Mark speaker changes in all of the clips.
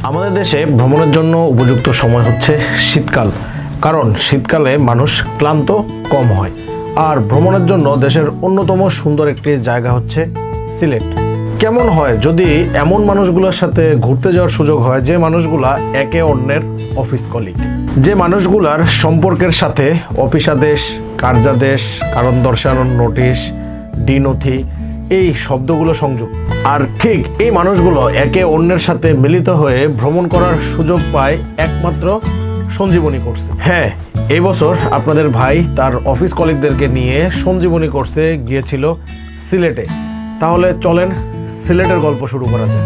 Speaker 1: আমাদের দেশে ভ্রমণের জন্য উপযুক্ত সময় হচ্ছে শীতকাল, কারণ শীতকালে মানুষ ক্লান্ত কম হয়। আর ভ্রমণের জন্য দেশের অন্যতম সুন্দর একটি জায়গা হচ্ছে সিলেট। কেমন হয় যদি এমন মানুষগুলোর সাথে ঘুরতে যাওয়ার সুযোগ হয় যে মানুষগুলা একে অন্যের অফিস কলিগ, যে মানুষগুলার সম্পর্কের সাথে অফিসাদেশ, কার্যাদেশ, কারণ দর্শানোর নোটিশ, ডিনথি এই শব্দগুলো সংযুক্ত। আর ঠিক এই মানুষগুলো একে অন্যের সাথে মিলিত হয়ে ভ্রমণ করার সুযোগ পায় একমাত্র সঞ্জীবনী কোর্সে। হ্যাঁ, এই বছর আপনাদের ভাই তার অফিস কলিগদেরকে নিয়ে সঞ্জীবনী কোর্সে গিয়েছিল সিলেটে। তাহলে চলেন সিলেটের গল্প শুরু করা যাক।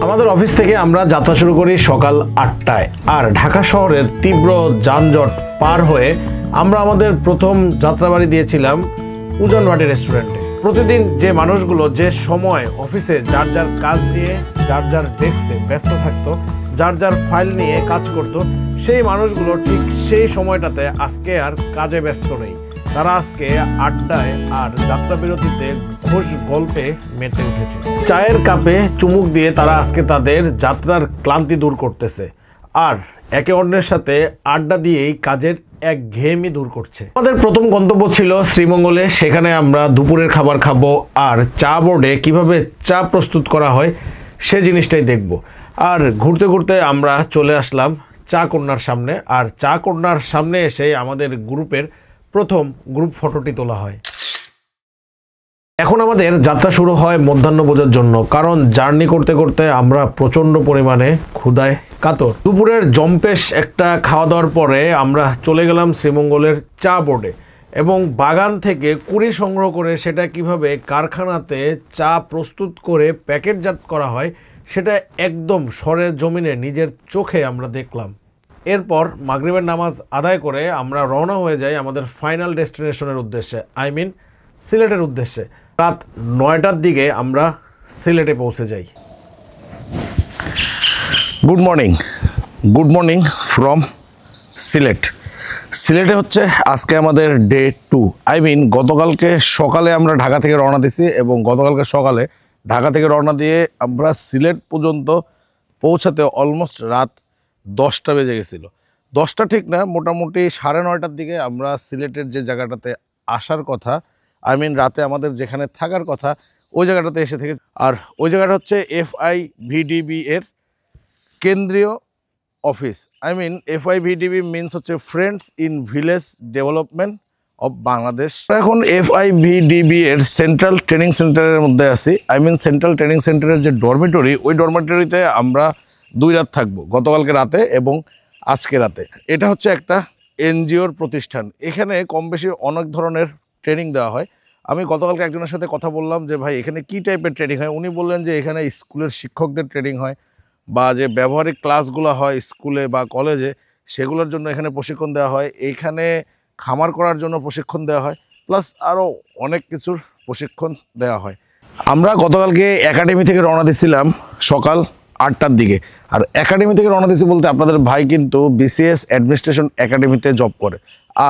Speaker 1: আমাদের অফিস থেকে আমরা যাত্রা শুরু করি সকাল 8টায়, আর ঢাকা শহরের তীব্র যানজট পার হয়ে আমরা আমাদের প্রথম যাত্রাবাড়ি দিয়েছিলাম উজানবাটি রেস্টুরেন্টে। প্রতিদিন যে মানুষগুলো যে সময় অফিসে যার যার কাজ নিয়ে যার যার ডেস্কে ব্যস্ত থাকতো, যার যার ফাইল নিয়ে কাজ করত, সেই মানুষগুলো ঠিক সেই সময়টাতে আজকে আর কাজে ব্যস্ত নেই। তারা আজকে আড্ডায় আর যাত্রা বিরতিতে খোশ গল্পে মেতে উঠেছে। চায়ের কাপে চুমুক দিয়ে তারা আজকে তাদের যাত্রার ক্লান্তি দূর করতেছে, আর একে অন্যের সাথে আড্ডা দিয়েই কাজের একঘেয়েমি দূর করছে। আমাদের প্রথম গন্তব্য ছিল শ্রীমঙ্গলে। সেখানে আমরা দুপুরের খাবার খাবো, আর চা বোর্ডে কিভাবে চা প্রস্তুত করা হয় সে জিনিসটাই দেখব। আর ঘুরতে ঘুরতে আমরা চলে আসলাম চা কন্যার সামনে, আর চা কন্যার সামনে এসে আমাদের গ্রুপের প্রথম গ্রুপ ফটোটি তোলা হয়। এখন আমাদের যাত্রা শুরু হয় মধ্যাহ্নভোজের জন্য, কারণ জার্নি করতে করতে আমরা প্রচণ্ড পরিমাণে ক্ষুধায় কাতর। দুপুরের জম্পেশ একটা খাওয়া দাওয়ার পরে আমরা চলে গেলাম শ্রীমঙ্গলের চা বোর্ডে, এবং বাগান থেকে কুড়ি সংগ্রহ করে সেটা কিভাবে কারখানাতে চা প্রস্তুত করে প্যাকেটজাত করা হয় সেটা একদম সরে জমিনে নিজের চোখে আমরা দেখলাম। এরপর মাগরিবের নামাজ আদায় করে আমরা রওনা হয়ে যাই আমাদের ফাইনাল ডেস্টিনেশনের উদ্দেশ্যে, সিলেটের উদ্দেশ্যে। রাত 9টার দিকে আমরা সিলেটে পৌঁছে যাই। Good morning from Sylhet. সিলেটে হচ্ছে আজকে আমাদের ডে 2। গতকালকে সকালে আমরা ঢাকা থেকে রওনা দিয়েছি, এবং গতকালকে সকালে ঢাকা থেকে রওনা দিয়ে আমরা সিলেট পর্যন্ত পৌঁছাতে অলমোস্ট রাত 10টা বেজে গেছিলো। 10টা ঠিক না, মোটামুটি 9:30টার দিকে আমরা সিলেটের যে জায়গাটাতে আসার কথা, রাতে আমাদের যেখানে থাকার কথা ওই জায়গাটাতে এসে থেকে। আর ওই জায়গাটা হচ্ছে FIVDB এর কেন্দ্রীয় অফিস। FIVDB মিনস হচ্ছে friends in village development of Bangladesh. এখন FIVDB এর সেন্ট্রাল ট্রেনিং সেন্টারের মধ্যে আছি। সেন্ট্রাল ট্রেনিং সেন্টারের যে ডরমিটরি, ওই ডরমিটরিতে আমরা 2 রাত থাকবো, গতকালকে রাতে এবং আজকে রাতে। এটা হচ্ছে একটা NGOর প্রতিষ্ঠান। এখানে কম বেশি অনেক ধরনের ট্রেনিং দেওয়া হয়। আমি গতকালকে একজনের সাথে কথা বললাম যে ভাই এখানে কি টাইপের ট্রেনিং হয়। উনি বললেন যে এখানে স্কুলের শিক্ষকদের ট্রেনিং হয়, বা যে ব্যবহারিক ক্লাসগুলো হয় স্কুলে বা কলেজে সেগুলোর জন্য এখানে প্রশিক্ষণ দেওয়া হয়। এইখানে খামার করার জন্য প্রশিক্ষণ দেওয়া হয়, প্লাস আরও অনেক কিছুর প্রশিক্ষণ দেওয়া হয়। আমরা গতকালকে একাডেমি থেকে রওনা দিয়েছিলাম সকাল 8টার দিকে। আর একাডেমি থেকে রওনা দিয়েছি বলতে আপনাদের ভাই কিন্তু BCS অ্যাডমিনিস্ট্রেশন একাডেমিতে জব করে,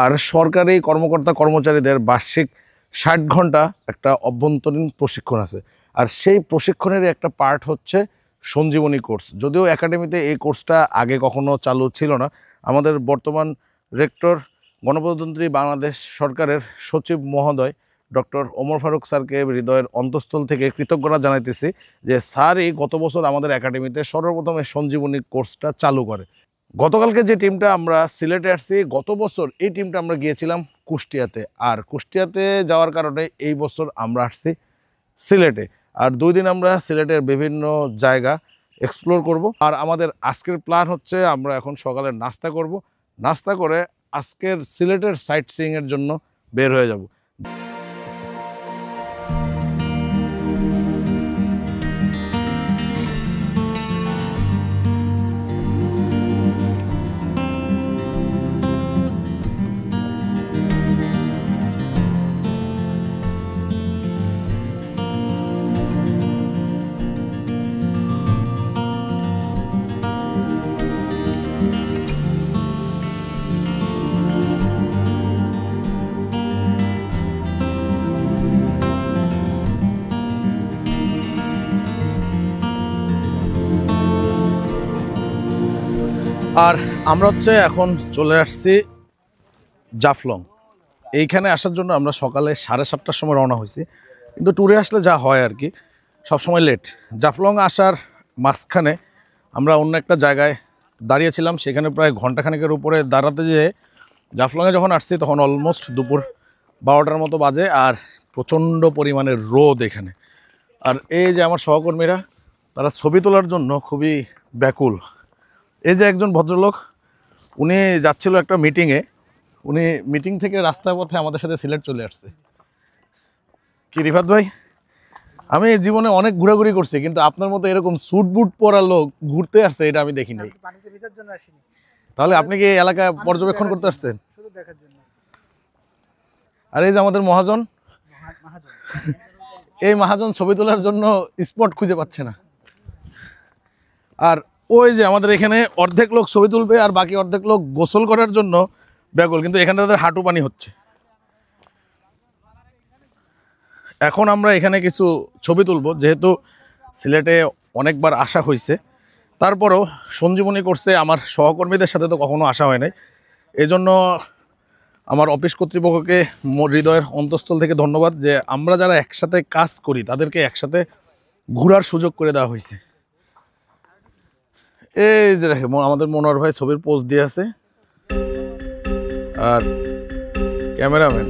Speaker 1: আর সরকারি কর্মকর্তা কর্মচারীদের বার্ষিক 60 ঘন্টা একটা অভ্যন্তরীণ প্রশিক্ষণ আছে। আর সেই প্রশিক্ষণের একটা পার্ট হচ্ছে সঞ্জীবনী কোর্স। যদিও একাডেমিতে এই কোর্সটা আগে কখনো চালু ছিল না। আমাদের বর্তমান রেক্টর গণপ্রজাতন্ত্রী বাংলাদেশ সরকারের সচিব মহোদয় ডক্টর ওমর ফারুক স্যারকে হৃদয়ের অন্তঃস্থল থেকে কৃতজ্ঞতা জানাইতেছি যে স্যারই গত বছর আমাদের একাডেমিতে সর্বপ্রথম এই সঞ্জীবনী কোর্সটা চালু করে। গতকালকে যে টিমটা আমরা সিলেটে আসছি, গত বছর এই টিমটা আমরা গিয়েছিলাম কুষ্টিয়াতে, আর কুষ্টিয়াতে যাওয়ার কারণে এই বছর আমরা আসছি সিলেটে। আর 2 দিন আমরা সিলেটের বিভিন্ন জায়গা এক্সপ্লোর করব। আর আমাদের আজকের প্ল্যান হচ্ছে আমরা এখন সকালে নাস্তা করব, নাস্তা করে আজকের সিলেটের সাইট সিইংয়ের জন্য বের হয়ে যাব। আর আমরা হচ্ছে এখন চলে আসছি জাফলং। এইখানে আসার জন্য আমরা সকালে 7:30টার সময় রওনা হয়েছি, কিন্তু ট্যুরে আসলে যা হয় আর কি, সবসময় লেট। জাফলং আসার মাঝখানে আমরা অন্য একটা জায়গায় দাঁড়িয়েছিলাম, সেখানে প্রায় ঘন্টাখানেকের উপরে দাঁড়াতে যেয়ে জাফলংয়ে যখন আসছি তখন অলমোস্ট দুপুর 12টার মতো বাজে, আর প্রচণ্ড পরিমাণের রোদ এখানে। আর এই যে আমার সহকর্মীরা, তারা ছবি তোলার জন্য খুবই ব্যাকুল। এই যে একজন ভদ্রলোক, উনি যাচ্ছিল একটা মিটিংয়ে, উনি মিটিং থেকে রাস্তার পথে আমাদের সাথে সিলেট চলে আসছে। কি রিফাত ভাই, আমি জীবনে অনেক ঘোরাঘুরি করছি, কিন্তু আপনার মতো এরকম স্যুট বুট পরা লোক ঘুরতে আসছে এটা আমি দেখি নাই। তাহলে আপনি কি এলাকা পর্যবেক্ষণ করতে আসছেন? আর এই যে আমাদের মহাজন, এই মহাজন ছবি তোলার জন্য স্পট খুঁজে পাচ্ছে না। আর ওই যে আমাদের এখানে অর্ধেক লোক ছবি তুলবে আর বাকি অর্ধেক লোক গোসল করার জন্য ব্যাকুল, কিন্তু এখানে তাদের হাঁটু পানি হচ্ছে। এখন আমরা এখানে কিছু ছবি তুলব, যেহেতু সিলেটে অনেকবার আসা হয়েছে, তারপরও সঞ্জীবনী করছে। আমার সহকর্মীদের সাথে তো কখনো আসা হয় নাই, এজন্য আমার অফিস কর্তৃপক্ষকে হৃদয়ের অন্তঃস্থল থেকে ধন্যবাদ যে আমরা যারা একসাথে কাজ করি তাদেরকে একসাথে ঘোরার সুযোগ করে দেওয়া হয়েছে। এই যে দেখে আমাদের মনোহর ভাই ছবির পোজ দিয়ে আছে, আর ক্যামেরাম্যান।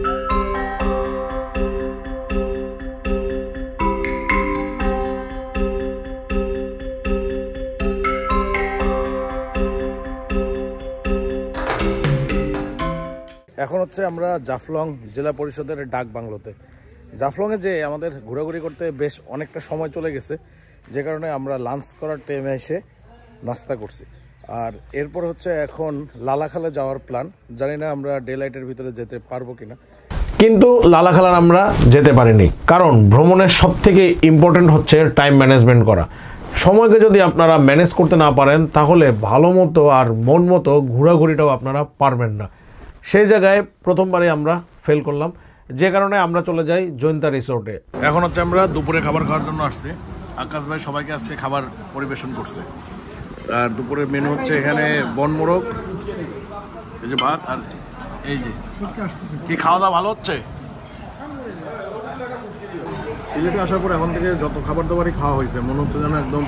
Speaker 1: এখন হচ্ছে আমরা জাফলং জেলা পরিষদের ডাক বাংলোতে। জাফলংয়ে যে আমাদের ঘোরাঘুরি করতে বেশ অনেকটা সময় চলে গেছে, যে কারণে আমরা লাঞ্চ করার টাইমে এসে নাস্তা করছি। আর এরপর হচ্ছে এখন লালাখালে যাওয়ার প্ল্যান। জানি না আমরা ডে লাইটের ভিতরে যেতে পারবো কিনা,
Speaker 2: কিন্তু লালাখালার আমরা যেতে পারিনি, কারণ ভ্রমণের সব থেকে ইম্পর্টেন্ট হচ্ছে টাইম ম্যানেজমেন্ট করা। সময়কে যদি আপনারা ম্যানেজ করতে না পারেন তাহলে ভালো মতো আর মন মতো ঘোরাঘুরিটাও আপনারা পারবেন না। সেই জায়গায় প্রথমবারই আমরা ফেল করলাম, যে কারণে আমরা চলে যাই জৈন্তা রিসোর্টে।
Speaker 1: এখন হচ্ছে আমরা দুপুরে খাবার খাওয়ার জন্য আসছি। আকাশ ভাই সবাইকে আজকে খাবার পরিবেশন করছে। আর দুপুরের মেনু হচ্ছে এখানে বনমোরগ, এই যে ভাত, আর এই যে কি খাওয়া দাওয়া ভালো হচ্ছে। সিলেটে আসার পর এখন থেকে যত খাবার দাবারই খাওয়া হয়েছে মনে হচ্ছে যেন একদম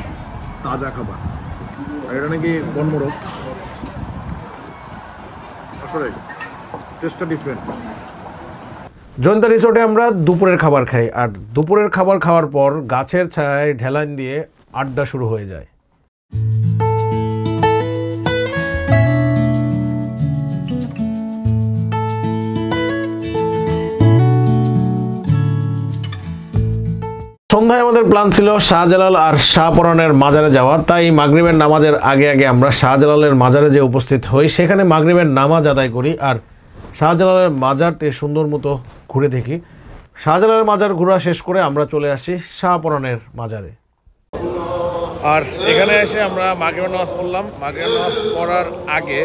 Speaker 1: তাজা খাবার। আর এটা নাকি বনমোরগ, আসলে টেস্টটা ডিফারেন্ট।
Speaker 2: জৈন্তা রিসোর্টে আমরা দুপুরের খাবার খাই, আর দুপুরের খাবার খাওয়ার পর গাছের ছায়ায় ঢেলান দিয়ে আড্ডা শুরু হয়ে যায়। সন্ধ্যায় আমাদের প্ল্যান ছিল শাহজালাল আর শাহপরানের মাজারে যাওয়ার, তাই মাগরিবের নামাজের আগে আগে আমরা শাহজালালের মাজারে যে উপস্থিত হই, সেখানে মাগরিবের নামাজ আদায় করি আর শাহজালালের মাজারটি সুন্দর মতো ঘুরে দেখি। শাহজালালের মাজার ঘোরা শেষ করে আমরা চলে আসি শাহপরানের মাজারে।
Speaker 1: আর এখানে এসে আমরা মাগরিবের নামাজ পড়লাম। মাগরিবের নামাজ পড়ার আগে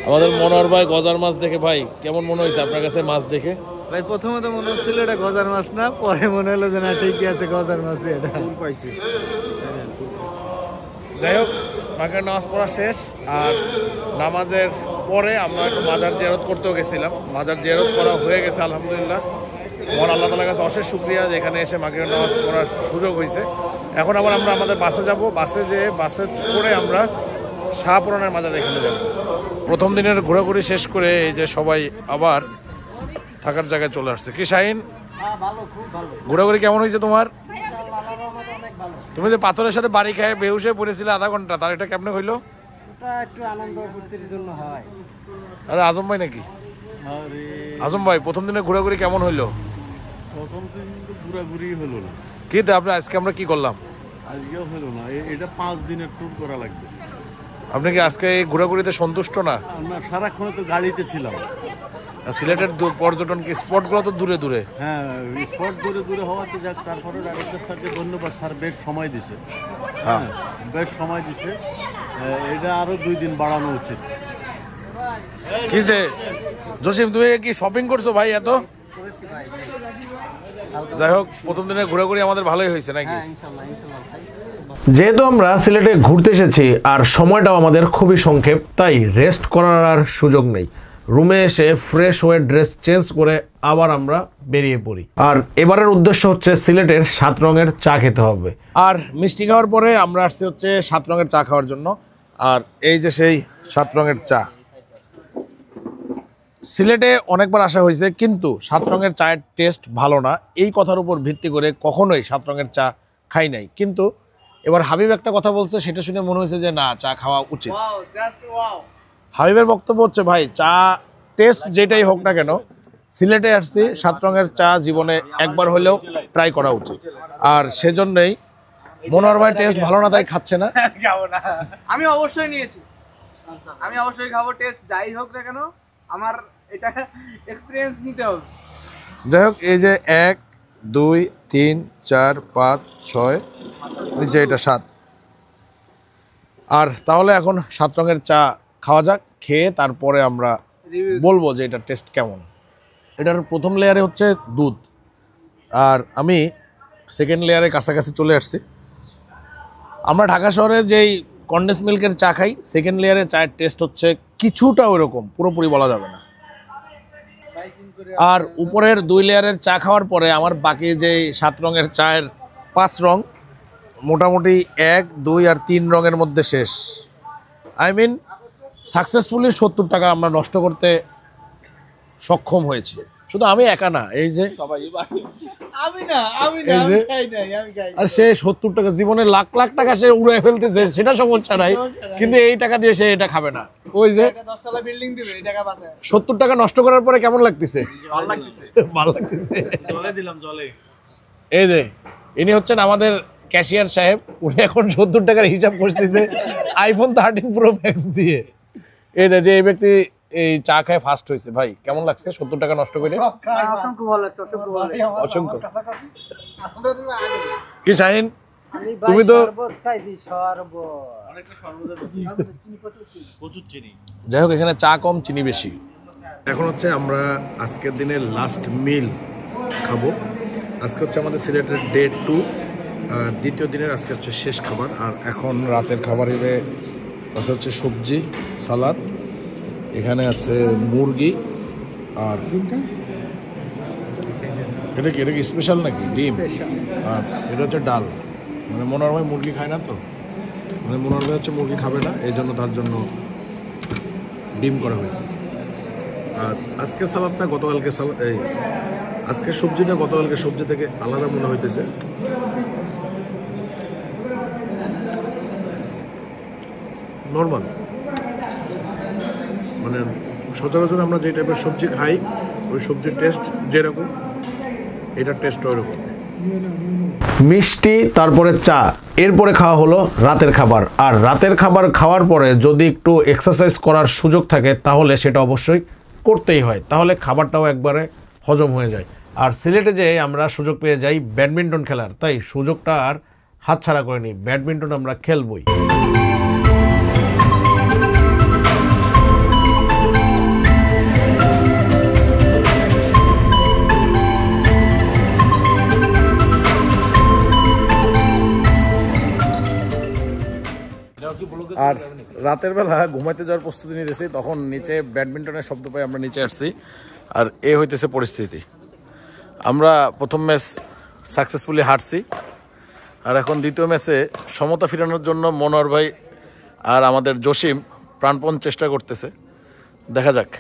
Speaker 1: আমাদের মনোহর ভাই গজার মাছ দেখে, ভাই কেমন মনে হয়েছে আপনার কাছে মাছ দেখে?
Speaker 3: ভাই প্রথমে তো মনে হচ্ছিল এটা গজার মাছ না, পরে মনে হলো যে না ঠিকই আছে গজার মাছ। এটা পাইছি।
Speaker 1: যাই হোক, মাগরিবের নামাজ পড়া শেষ, আর নামাজের পরে আমরা একটু মাজার জিয়ারত করতেও গেছিলাম। মাজার জিয়ারত করা হয়ে গেছে আলহামদুলিল্লাহ। মন আল্লাহ তাআলার কাছে অশেষ শুকরিয়া যে এখানে এসে মাগরিবের নামাজ পড়ার সুযোগ হয়েছে। এখন আবার আমরা আমাদের বাসে যাব, বাসে যেয়ে বাসে করে আমরা শাহপরানের মাজার এখানে যাব। প্রথম দিনের ঘোরাঘুরি শেষ করে এই যে সবাই আবার থাকার জায়গায় চলে আসছে। কি শাহিন, ঘোরাঘুরি কেমন হয়েছে তোমার? তুমি যে পাথরের সাথে বাড়ি খায় বেহুশে পড়েছিলে আধা ঘন্টা, তার এটা কেমনে হইলো?
Speaker 3: একটু আনন্দ ফুর্তির জন্য হয়।
Speaker 1: আরে আজম ভাই নাকি? আজম ভাই, প্রথম দিনে ঘোরাঘুরি কেমন হইলো?
Speaker 4: প্রথম দিন তো ঘোরাঘুরি হলো না।
Speaker 1: কি তো আপনি আজকে আমরা কি করলাম?
Speaker 4: আজকেও হলো না, এটা 5 দিনের ট্যুর করা লাগবে।
Speaker 1: আপনি কি আজকে এই ঘোরাঘুরিতে সন্তুষ্ট না?
Speaker 4: না, সারাক্ষণ তো গাড়িতে ছিলাম।
Speaker 1: সিলেটের পর্যটন কি স্পটগুলো তো দূরে দূরে।
Speaker 4: হ্যাঁ, স্পট দূরে দূরে হওয়াতে যাক, তারপরে ডাইরেক্টর স্যারকে ধন্যবাদ, স্যার বেশ সময় দিছে। হ্যাঁ, বেশ সময় দিছে। এটা আরো 2 দিন বাড়ানো উচিত।
Speaker 1: কিসে জসিম, তুমি কি শপিং করছো ভাই এত? যাই হোক, প্রথম দিনের ঘোরাঘুরি আমাদের ভালোই হয়েছে নাকি?
Speaker 2: যেহেতু আমরা সিলেটে ঘুরতে এসেছি আর সময়টাও আমাদের খুবই সংক্ষেপ, তাই রেস্ট করার আর সুযোগ নেই। রুমে এসে ফ্রেশ হয়ে ড্রেস চেঞ্জ করে আবার আমরা বেরিয়ে পড়ি। আর এবারের উদ্দেশ্য হচ্ছে সিলেটের 7 রঙের চা খেতে হবে।
Speaker 1: আর মিষ্টি খাওয়ার পরে আমরা আসছি হচ্ছে 7 রঙের চা খাওয়ার জন্য। আর এই যে সেই 7 রঙের চা। সিলেটে অনেকবার আসা হয়েছে, কিন্তু 7 রঙের চায়ের টেস্ট ভালো না, এই কথার উপর ভিত্তি করে কখনোই 7 রঙের চা খাই নাই। কিন্তু এবার হাবিব একটা কথা বলছে, সেটা শুনে মনে হয়েছে যে না, চা খাওয়া উচিত। হাবিবের বক্তব্য হচ্ছে, ভাই চা টেস্ট যেটাই হোক না কেন, সিলেটে আসছি, 7 রঙের চা জীবনে একবার হলেও ট্রাই করা উচিত। আর সেজন্যই মনোহর ভাই টেস্ট ভালো না তাই খাচ্ছে না।
Speaker 3: আমি অবশ্যই নিয়েছি, আমি অবশ্যই খাবো, টেস্ট যাই হোক না কেন আমার এটা এক্সপেরিয়েন্স নিতে হবে।
Speaker 1: যাই হোক, এই যে 1 2 3 4 5 6, এই যে এটা 7। আর তাহলে এখন 7 রঙের চা খাওয়া যাক, খেয়ে তারপরে আমরা বলবো যে এটা টেস্ট কেমন। এটার প্রথম লেয়ারে হচ্ছে দুধ, আর আমি সেকেন্ড লেয়ারে কাছাকাছি চলে আসছি। আমরা ঢাকা শহরে যেই কন্ডেন্স মিল্কের চা খাই, সেকেন্ড লেয়ারের চায়ের টেস্ট হচ্ছে কিছুটা ওইরকম, পুরোপুরি বলা যাবে না। আর উপরের 2 লেয়ারের চা খাওয়ার পরে আমার বাকি যে 7 রঙের চায়ের 5 রং মোটামুটি 1 2 আর 3 রঙের মধ্যে শেষ। আই মিন সাকসেসফুলি 70 টাকা আমরা নষ্ট করতে সক্ষম হয়েছি। শুধু আমি একা না, এই যে আর সে 70 টাকা, জীবনে লাখ লাখ টাকা সে উড়ে ফেলতেছে, সেটা সমস্যা নাই, কিন্তু এই টাকা দিয়ে সে এটা খাবে না। ওই যে
Speaker 3: 10 তলা বিল্ডিং দিবে, এই টাকা বাঁচে।
Speaker 1: 70 টাকা নষ্ট করার পরে কেমন লাগতেছে? ভালো লাগতেছে।
Speaker 4: জলে দিলাম, জলে।
Speaker 1: এই যে ইনি হচ্ছেন আমাদের ক্যাশিয়ার সাহেব, উনি এখন 70 টাকার হিসাব করতেছে আইফোন 13 প্রো ম্যাক্স দিয়ে। এই যে এই ব্যক্তি এই চা খায় ফার্স্ট হয়েছে। ভাই কেমন লাগছে 70 টাকা নষ্ট করে?
Speaker 3: অসংখ্য ভালো লাগছে, অসংখ্য ভালো লাগছে।
Speaker 1: অসংখ্য। কি শাহিন, তুমি তো
Speaker 4: প্রচুর চিনি।
Speaker 1: যাই হোক, এখানে চা কম চিনি বেশি। এখন হচ্ছে আমরা আজকের দিনের লাস্ট মিল খাবো। আজকে হচ্ছে আমাদের সিলেটের ডে 2, আর দ্বিতীয় দিনের আজকে হচ্ছে শেষ খাবার। আর এখন রাতের খাবারের আছে হচ্ছে সবজি, সালাদ, এখানে আছে মুরগি, আর এটা কি স্পেশাল নাকি ডিম, আর এটা হচ্ছে ডাল। মানে মনোহর ভাই মুরগি খায় না, তো মানে মনোহর ভাই হচ্ছে মুরগি খাবে না, এই জন্য তার জন্য ডিম করা হয়েছে। আর আজকের সালাদটা গতকালকে এই আজকের সবজিটা গতকালকে সবজি থেকে আলাদা মনে হইতেছে। নর্মাল, মানে সচরাচর আমরা যে টাইপের সবজি খাই, ওই সবজির টেস্ট যেরকম, এটার টেস্ট ওইরকম।
Speaker 2: মিষ্টি, তারপরে চা, এরপরে খাওয়া হলো রাতের খাবার। আর রাতের খাবার খাওয়ার পরে যদি একটু এক্সারসাইজ করার সুযোগ থাকে তাহলে সেটা অবশ্যই করতেই হয়, তাহলে খাবারটাও একবারে হজম হয়ে যায়। আর সিলেটে যেয়ে আমরা সুযোগ পেয়ে যাই ব্যাডমিন্টন খেলার, তাই সুযোগটা আর হাতছাড়া করে নিই, ব্যাডমিন্টন আমরা খেলবই।
Speaker 1: আর রাতের বেলা ঘুমাইতে যাওয়ার প্রস্তুতি নিতেছি, তখন নিচে ব্যাডমিন্টনের শব্দ পাই, আমরা নিচে আসছি। আর এ হইতেছে পরিস্থিতি। আমরা প্রথম ম্যাচ সাকসেসফুলি হারছি, আর এখন দ্বিতীয় ম্যাচে সমতা ফিরানোর জন্য মনোহর ভাই আর আমাদের জসিম প্রাণপণ চেষ্টা করতেছে, দেখা যাক।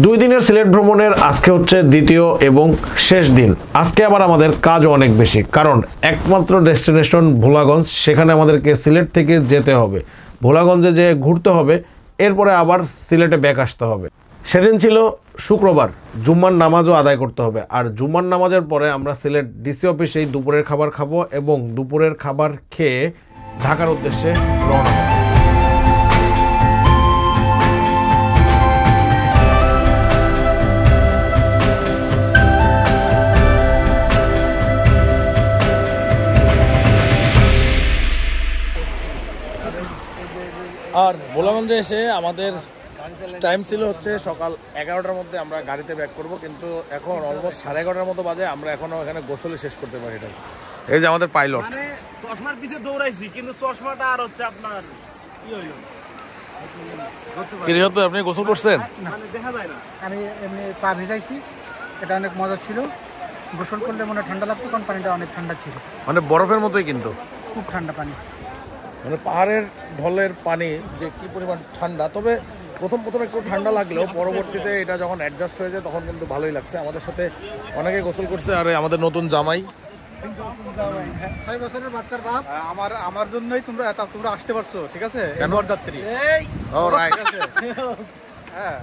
Speaker 2: 2 দিনের সিলেট ভ্রমণের আজকে হচ্ছে দ্বিতীয় এবং শেষ দিন। আজকে আবার আমাদের কাজও অনেক বেশি, কারণ একমাত্র ডেস্টিনেশন ভোলাগঞ্জ, সেখানে আমাদেরকে সিলেট থেকে যেতে হবে, ভোলাগঞ্জে যেয়ে ঘুরতে হবে, এরপরে আবার সিলেটে ব্যাক আসতে হবে। সেদিন ছিল শুক্রবার, জুম্মার নামাজও আদায় করতে হবে। আর জুম্মার নামাজের পরে আমরা সিলেট ডিসি অফিসেই দুপুরের খাবার খাবো এবং দুপুরের খাবার খেয়ে ঢাকার উদ্দেশ্যে রওনা হব।
Speaker 1: আর ভোলাগঞ্জে এসে আমাদের টাইম ছিল হচ্ছে সকাল 11টার মধ্যে আমরা গাড়িতে ব্যাক করব, কিন্তু এখন অলমোস্ট 11:30 মতো বাজে, আমরা এখনও এখানে গোসলে শেষ করতে পারি না। এই যে আমাদের পাইলট,
Speaker 5: চশমার পিছে দৌড়াইছি কিন্তু চশমাটা আর হচ্ছে আপনার কি হইলো
Speaker 1: কি রে তো আপনি গোসল করছেন?
Speaker 5: মানে দেখা যায় না।
Speaker 6: আমি এমনি পা ভেজাইছি, এটা অনেক মজা ছিল। গোসল করলে মনে হয় ঠান্ডা লাগতো, কারণ পানিটা অনেক ঠান্ডা ছিল,
Speaker 1: মানে বরফের মতোই কিন্তু,
Speaker 6: খুব ঠান্ডা পানি।
Speaker 1: মানে পাহাড়ের ঢলের পানি যে কি পরিমাণ ঠান্ডা। তবে প্রথম একটু ঠান্ডা লাগলেও পরবর্তীতে এটা যখন অ্যাডজাস্ট হয়ে যায় তখন কিন্তু ভালোই লাগছে। আমাদের সাথে অনেকে গোসল করছে, আর আমাদের নতুন জামাই
Speaker 6: 6 বছরের বাচ্চার বাপ। আমার জন্যই তোমরা আসতে পারছো, ঠিক আছে? যাত্রী।
Speaker 1: ও রাইট।
Speaker 6: হ্যাঁ,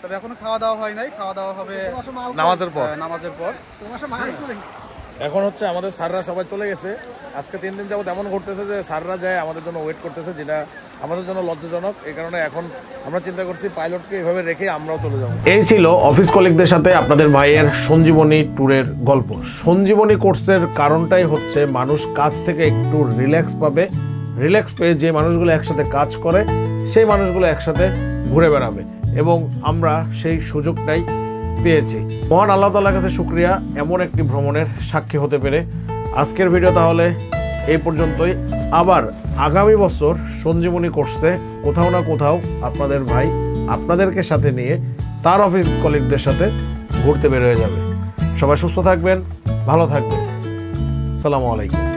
Speaker 6: তবে এখনো খাওয়া দাওয়া হয় নাই, খাওয়া দাওয়া হবে
Speaker 1: নামাজের পর।
Speaker 6: নামাজের পর।
Speaker 1: এখন হচ্ছে আমাদের স্যাররা সবাই চলে গেছে। আজকে 3 দিন যাবত এমন ঘটতেছে যে স্যাররা যায় আমাদের জন্য ওয়েট করতেছে, যেটা আমাদের জন্য লজ্জাজনক। এই কারণে এখন আমরা চিন্তা করছি পাইলটকে এভাবে রেখে আমরাও চলে যাবো।
Speaker 2: এই ছিল অফিস কলিগদের সাথে আপনাদের ভাইয়ের সঞ্জীবনী ট্যুরের গল্প। সঞ্জীবনী কোর্সের কারণটাই হচ্ছে মানুষ কাজ থেকে একটু রিল্যাক্স পাবে, রিল্যাক্স পেয়ে যে মানুষগুলো একসাথে কাজ করে সেই মানুষগুলো একসাথে ঘুরে বেড়াবে, এবং আমরা সেই সুযোগটাই পেয়েছি। মহান আল্লাহ তাআলার কাছে শুকরিয়া এমন একটি ভ্রমণের সাক্ষী হতে পেরে। আজকের ভিডিও তাহলে এই পর্যন্তই। আবার আগামী বছর সঞ্জীবনী কোর্সে কোথাও না কোথাও আপনাদের ভাই আপনাদেরকে সাথে নিয়ে তার অফিস কলিগদের সাথে ঘুরতে বের হয়ে যাবে। সবাই সুস্থ থাকবেন, ভালো থাকবেন। আসসালামু আলাইকুম।